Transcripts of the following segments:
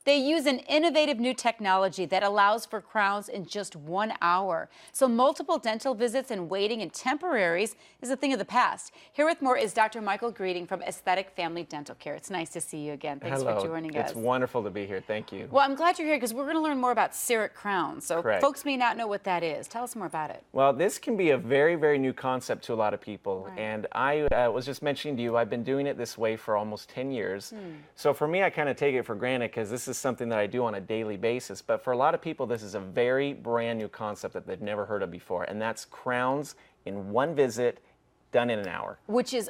They use an innovative new technology that allows for crowns in just 1 hour. So multiple dental visits and waiting in temporaries is a thing of the past. Here with more is Dr. Michael Greding from Aesthetic Family Dental Care. It's nice to see you again. Thanks Hello. for joining us. It's wonderful to be here. Thank you. Well, I'm glad you're here because we're going to learn more about CEREC crowns. So Correct. Folks may not know what that is. Tell us more about it. Well, this can be a very, very new concept to a lot of people. Right. And I was just mentioning to you, I've been doing it this way for almost 10 years. So for me, I kind of take it for granted because this is something that I do on a daily basis. But for a lot of people, this is a very brand new concept that they've never heard of before. And that's crowns in one visit, done in an hour. Which is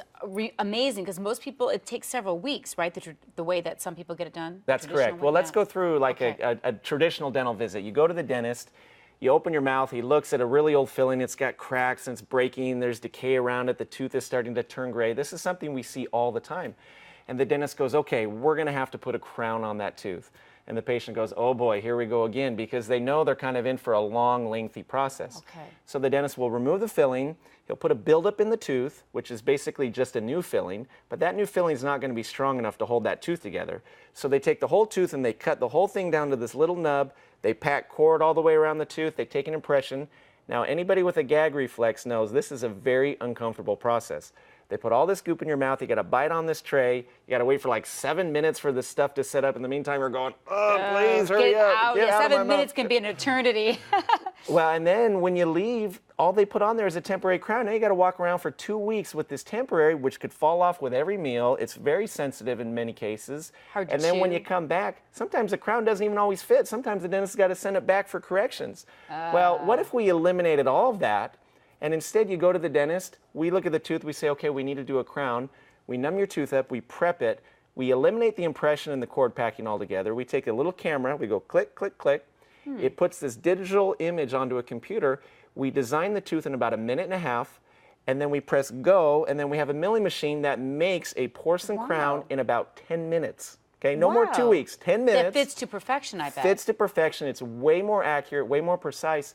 amazing because most people, it takes several weeks, right? The way that some people get it done? That's correct. Well, let's go through like a traditional dental visit. You go to the dentist, you open your mouth, he looks at a really old filling, it's got cracks and it's breaking, there's decay around it, the tooth is starting to turn gray. This is something we see all the time. And the dentist goes, okay, we're gonna have to put a crown on that tooth. And the patient goes, oh boy, here we go again, because they know they're kind of in for a long, lengthy process. Okay. So the dentist will remove the filling, he'll put a buildup in the tooth, which is basically just a new filling, but that new filling is not going to be strong enough to hold that tooth together. So they take the whole tooth and they cut the whole thing down to this little nub, they pack cord all the way around the tooth, they take an impression. Now anybody with a gag reflex knows this is a very uncomfortable process. They put all this goop in your mouth, you got to bite on this tray, you got to wait for like 7 minutes for this stuff to set up. In the meantime, you're going, oh, please hurry up. Get out 7 minutes can be an eternity. Well, and then when you leave, all they put on there is a temporary crown. Now you got to walk around for 2 weeks with this temporary, which could fall off with every meal. It's very sensitive in many cases. Hard to and then chew. when you come back, sometimes the crown doesn't even always fit. Sometimes the dentist got to send it back for corrections. Well, what if we eliminated all of that? And instead you go to the dentist, we look at the tooth, we say, okay, we need to do a crown. We numb your tooth up, we prep it, we eliminate the impression and the cord packing altogether. We take a little camera, we go click, click, click. It puts this digital image onto a computer. We design the tooth in about 1.5 minutes, and then we press go, and then we have a milling machine that makes a porcelain crown in about 10 minutes. Okay, no more 2 weeks, 10 minutes. That fits to perfection, I bet. Fits to perfection. It's way more accurate, way more precise.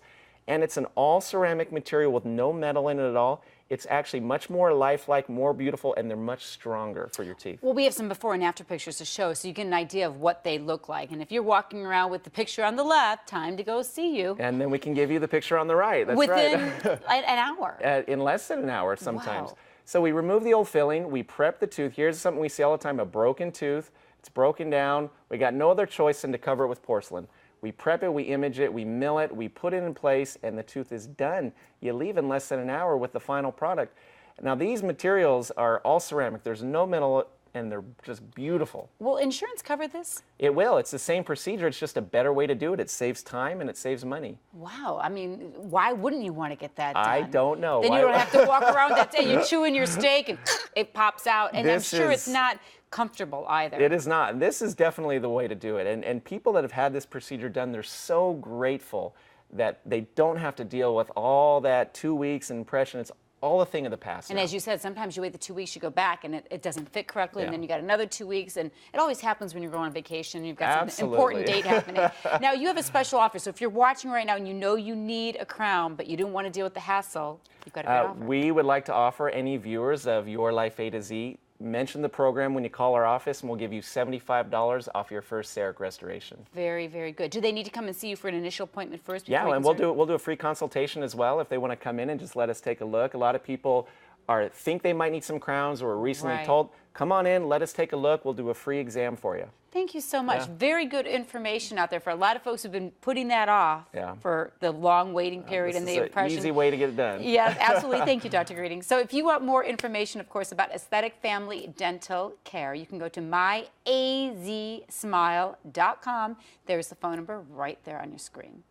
And it's an all ceramic material with no metal in it at all. It's actually much more lifelike, more beautiful, and they're much stronger for your teeth. Well, we have some before and after pictures to show so you get an idea of what they look like. And if you're walking around with the picture on the left, time to go see you. And then we can give you the picture on the right. That's Within right. an hour. In less than an hour sometimes. Wow. So we remove the old filling, we prep the tooth. Here's something we see all the time, a broken tooth. It's broken down. We got no other choice than to cover it with porcelain. We prep it, we image it, we mill it, we put it in place, and the tooth is done. You leave in less than an hour with the final product. Now these materials are all ceramic. There's no metal, and they're just beautiful. Will insurance cover this? It will. It's the same procedure. It's just a better way to do it. It saves time and it saves money. Wow. I mean, why wouldn't you want to get that done? I don't know. Then you don't have to walk around that day. You're chewing your steak and it pops out. And I'm sure it's not comfortable either. It is not. This is definitely the way to do it. And people that have had this procedure done, they're so grateful that they don't have to deal with all that 2 weeks impression. It's all a thing of the past. And now. as you said, sometimes you wait the 2 weeks, you go back, and it doesn't fit correctly, Yeah. and then you got another 2 weeks, and it always happens when you're going on vacation. You've got some Absolutely. important date happening. Now, you have a special offer, so if you're watching right now and you know you need a crown, but you don't want to deal with the hassle, you've got a great offer. We would like to offer any viewers of Your Life A to Z, mention the program when you call our office, and we'll give you $75 off your first CEREC restoration. Very, very good. Do they need to come and see you for an initial appointment first? Yeah, and we'll do a free consultation as well if they want to come in and just let us take a look. A lot of people think they might need some crowns or are recently told, come on in, let us take a look. We'll do a free exam for you. Thank you so much. Very good information out there for a lot of folks who've been putting that off for the long waiting period and the impression. This is an easy way to get it done. Yes, absolutely. Thank you, Dr. Greding. So if you want more information, of course, about Aesthetic Family Dental Care, you can go to myazsmile.com. There's the phone number right there on your screen.